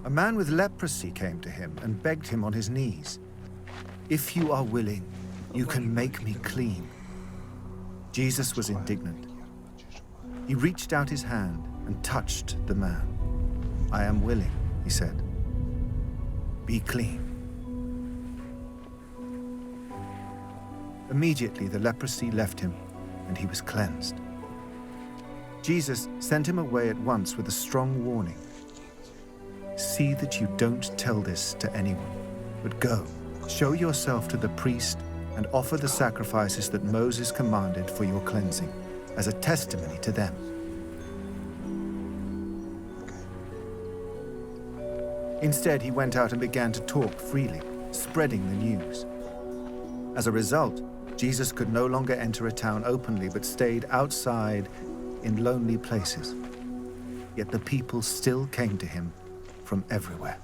A man with leprosy came to him and begged him on his knees, "If you are willing, you can make me clean." Jesus was indignant. He reached out his hand and touched the man. "I am willing," he said. "Be clean." Immediately the leprosy left him and he was cleansed. Jesus sent him away at once with a strong warning. "See that you don't tell this to anyone, but go, show yourself to the priest and offer the sacrifices that Moses commanded for your cleansing, as a testimony to them." Instead, he went out and began to talk freely, spreading the news. As a result, Jesus could no longer enter a town openly, but stayed outside in lonely places. Yet the people still came to him from everywhere.